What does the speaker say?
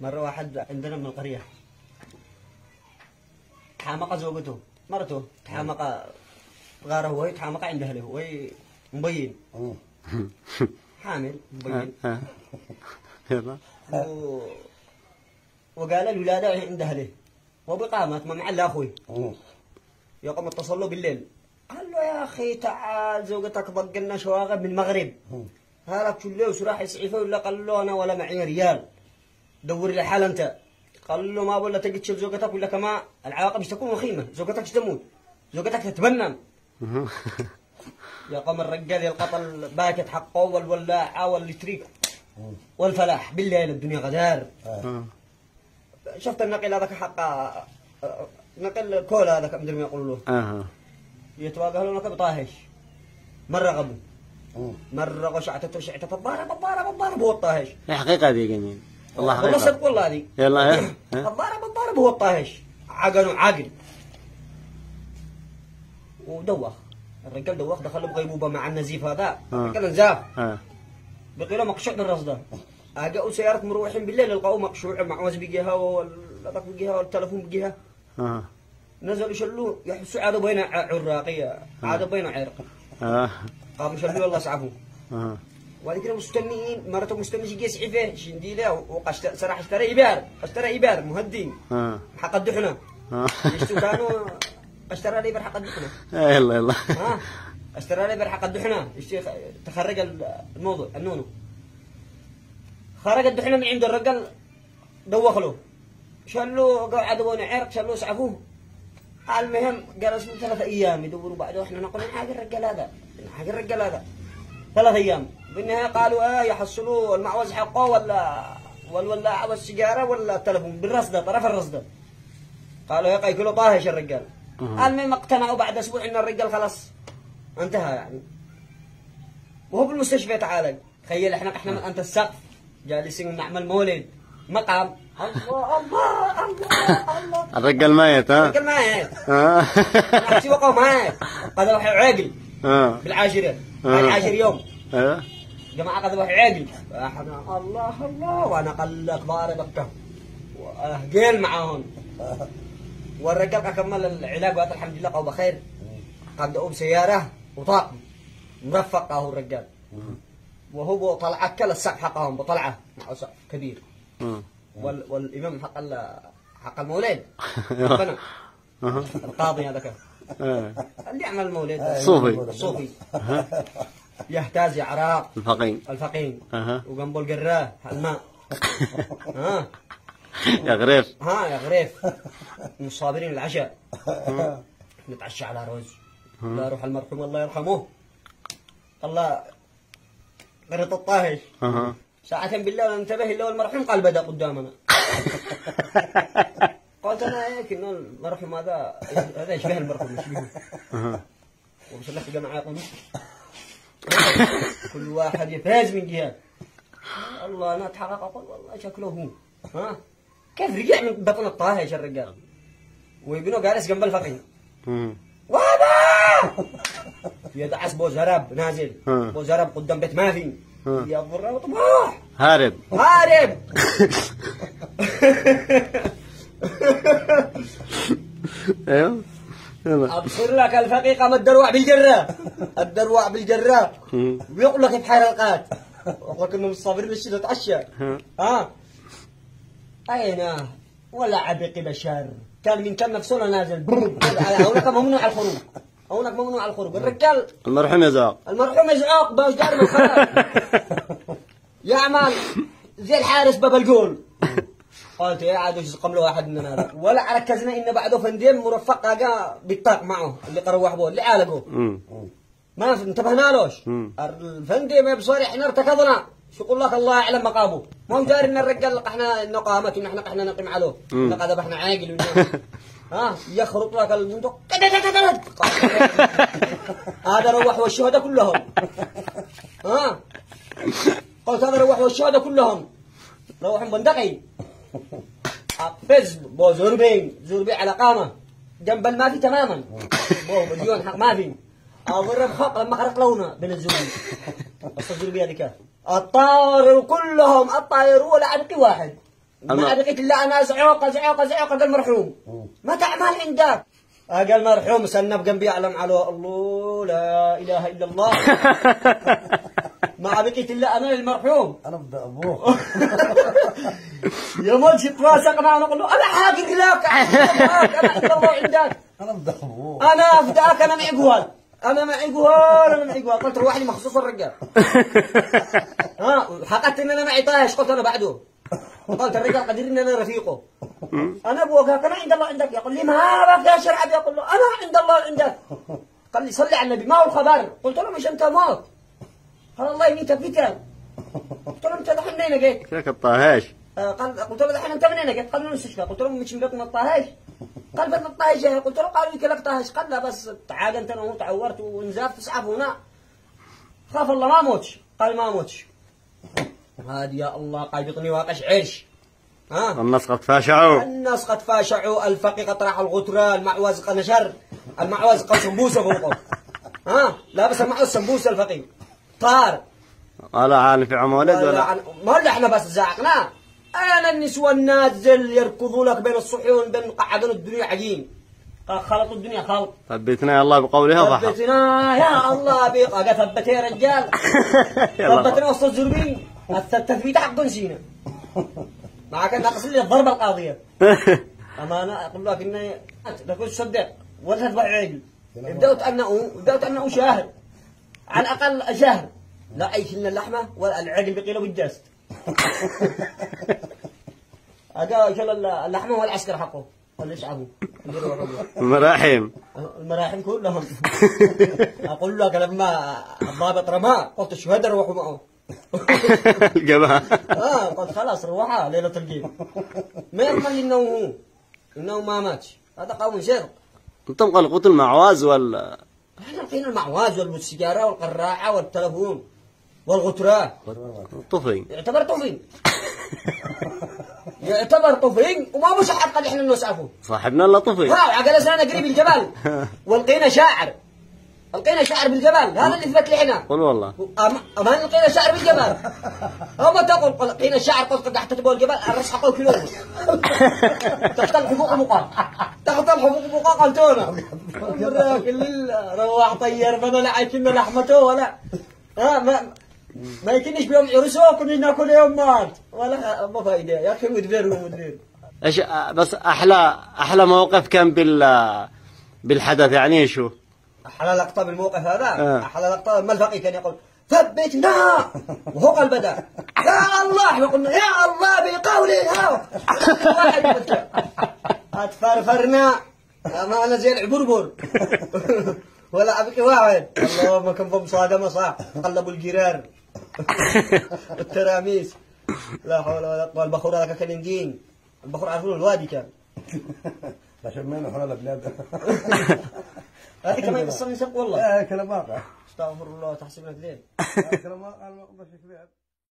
مرة واحد عندنا من القرية تحامق زوجته مرته تحامق غاره وهي تحامق عند أهله وهي مبين حامل مبين وقال الولادة عند أهله وبقامت مع أخوي يقوم اتصل له بالليل قال له يا أخي تعال زوجتك ضقلنا شواغب من المغرب هلك شو اللي وراح يسعفه ولا قال له أنا ولا معي ريال دور لي حال أنت قال له ما بقول له تجي تشوف زوجتك ولا كما العواقب مش تكون وخيمة زوجتك تموت زوجتك تتبنم يقوم الرجال القتل باكت حقه والولاعة واللتريك والفلاح بالليل الدنيا غدار شفت النقل هذاك حق نقل كول هذاك مدري ما يقولوا له يتواجه له نقل طاهش مرة غبو مرة غشعته شعته ببارة بهو الطاهش حقيقة ذي جميل والله صدق والله هذه يلا ببارة بهو الطاهش عاقل ودوخ الرجال دوخ دخل بغيبوبة مع النزيف هذا الرجال نزاف بقي له مقشوع من رصده اجاوا سيارة مروحين بالليل لقوا مقشوع معوز بجهة والهذاك بجهة والتلفون بجهة نزلوا شلوه يحسوا عادوا بين عراقية عادوا بين عرق قاموا شلوه والله سعفوه وهذيك مستنيين مرته مستني شي يسعفه شنديله وقشت صراحة اشترى إبار مهدين حق الدحنة يشتوا كانوا اشترى لي برحق الدحنة يلا اشترى لي برحق الدحنة تخرج الموضوع النونو خرج الدحنة من عند الرجل دوخ له شلوه قعدوا بين عرق شلوه سعفوه المهم جلسوا 3 أيام يدوروا بعده احنا نقول نحاجر الرجال هذا 3 أيام بالنهاية قالوا يحصلوا المعوز حقه ولا السيجارة ولا التلفون بالرصدة طرف الرصدة قالوا يقيكلوا طاهش الرجال المهم اقتنعوا بعد أسبوع إن الرجال خلاص انتهى يعني وهو بالمستشفى تعالج تخيل احنا أنت السقف جالسين نعمل مولد مقام الله الرجال ميت الرجال ميت نحكي وقعوا ميت قد روح عاقل بالعاشرة العاشر يوم جماعة قد روح عاقل احنا الله وانا قلك ضاربك وقيل معاهم والرجال كمل العلاج وقال الحمد لله قوا بخير قدقوا بسيارة وطاقم مرفق هو الرجال وهو طلعة كل السقف حقهم بطلعة مع سقف كبير والإمام حق المولد ربنا القاضي هذاك اللي يعمل المولد الصوفي يهتاز يعراق الفقين وجنبه القراه الماء يا غريف يا غريف مصابرين العشاء نتعشى على رز لا يروح المرحوم الله يرحمه الله غريط الطاهش ساعتين بالله ننتبه إلا المرحوم قال بدأ قدامنا قلت أنا هيك إنه المرحوم هذا يشبه المرحوم يشبهه ومسلك جماعة يقولون كل واحد يفاز من جهة الله أنا أتحقق أقول والله شكله هو كيف رجع من بطن الطاهش الرجال ويبنوا جالس جنب الفقيه وهذا يدعس بو زرب نازل بو زرب قدام بيت ما في يا برا وطموح هارب ايوه ابصر لك الفقيه قام الدروع بالجرة ويقول لك في حلقات يقول لك انهم الصابرين بالشدة تعشى اين ولا عبق بشر كان من كم نفسنا نازل هناك ممنوع على الخروج الرجال المرحوم يزعق باش دار من خلاص يعمل زي الحارس باب الجول قلت يا عاد وش قمله واحد مننا هذا ولا ركزنا ان بعده فندم مرفق جاء بالطاق معه اللي قروح به اللي عالقه ما انتبهنا لوش الفندم يبصر احنا ارتكضنا شو يقول لك الله يعلم مقامه ما هو داري ان الرجال احنا نقامته ونحن احنا نقيم عليه لقد ذبحنا عاقل يخرط لك البندق هذا روح والشهداء كلهم قلت هذا روح والشهداء كلهم روحهم بندقي فز بو زربي على قامه جنب المافي تماما بو مليون حق مافي اضرب خط لما خرق لونه بين الزربي الزربي هذيك الطائر كلهم الطائر ولا عبقي واحد ما بقيت إلا أنا زعوقة زعوقة زعوقة. قال مرحوم ما تعمل عندك؟ قال مرحوم سنب جنبي يعلم على الله لا إله إلا الله. ما بقيت إلا أنا المرحوم. أنا بدي أبوه. يا مالش تفاسقنا. أنا أقول له أنا حاقق لك أنا عند الله عندك. أنا بدي أبوه. أنا أفداك. أنا معي قوال. أنا معي قوال. أنا معي قوال. قلت روح لي مخصوص الرجال. حققت إن أنا معي طاهش. قلت أنا بعده. قلت الرجال قدير إن أنا رفيقه. أنا أبوك أنا عند الله عندك. يقول لي ما بقى شرع. يقول له أنا عند الله عندك. قال لي صلي على النبي ما هو الخبر. قلت له مش أنت موت. قال الله يميتك بك. قلت له أنت دحين منين جيت؟ كيف الطاهش؟ قلت له دحين أنت منين جيت؟ قال له المستشفى. قلت له مش من بطن الطاهش؟ قال بطن الطاهش. قلت له قالوا لي لك طاهش. قال لا بس تعاقنت أنا وتعورت ونزفت اسعف هنا. خاف الله ما موتش. قال ما موتش. هذه يا الله قال بطني واقش عرش. الناس قد فاشعوا. الناس قد فاشعوا. الفقي قد راح الغترة. المعوز قد نشر. المعوز قد سمبوسة فوقه. لابس المعوز سمبوسة الفقي. طار. ولا عالم في عمولد ولا ما اللي احنا بس زعقنا. انا النسوان نازل يركضوا لك بين الصحون بين قعدون الدنيا عجين. خلطوا الدنيا خلط. ثبتنا يا الله بقولها ضحى. ثبتنا يا الله بقى. ثبت يا رجال. ثبتنا وسط الزربين. التثبيت حق نسينا. معك ناقص لي الضربه القاضيه. اما انا اقول لك اني لا كنت تصدق ولا تتبع عقل. بدأوا تأنقوا شهر. على الاقل شهر. لا عيش لنا اللحمه ولا العقل بقيله بالجست. هذا شال اللحمه والعسكر حقه. ولا يشعبوا. المراحم. المراحم كلهم. اقول لك لما الضابط رماه قلت الشهداء روحوا معه. الجبهة. قلت خلاص روحها ليلة الجيم. ما يضمن انه ما ماتش. هذا قوم شر. انتم قلقتوا المعواز ولا؟ احنا لقينا المعواز والسيجارة والقراعة والتلفون والغترة. طفي. يعتبر طفي. يعتبر طفي وما مش حد قد احنا نسعفه. صاحبنا الا طفي. جلسنا قريب الجبل. ولقينا شاعر. لقينا شاعر بالجبل. هذا اللي ثبت لي احنا. قل والله. ما لقينا شاعر بالجبل. هم تقول لقينا شاعر قلت تحت تبغى الجبل الرش حقه كيلو. تقتل حقوق مقام. تقتل حقوق مقام قلتونا. روح طير بدل عايشين لحمته ولا ما يكنش بيوم عرسه كنا ناكل يوم مات ولا ما فايده يا اخي. مدير ايش بس احلى موقف كان بالحدث يعني شو؟ أحلى لقطة بالموقف هذا. أحلى لقطة ما الفقيه كان يقول ثبتنا وهو قال بدأ يا الله. وقلنا يا الله بقوله واحد اتفرفرنا ما أنا زي العبربر ولا أبكي واحد. اللهم كم بمصادمة صح. قلبوا الجرار والتراميس. لا حول ولا قوة. البخور هذا كان ينجين. البخور عارفون الوادي كان. لا شمينا حول البلاد. هذه كمان قصة نسق والله. كلام واقع. استغفر الله تحسبنا كذب. كلام واقع.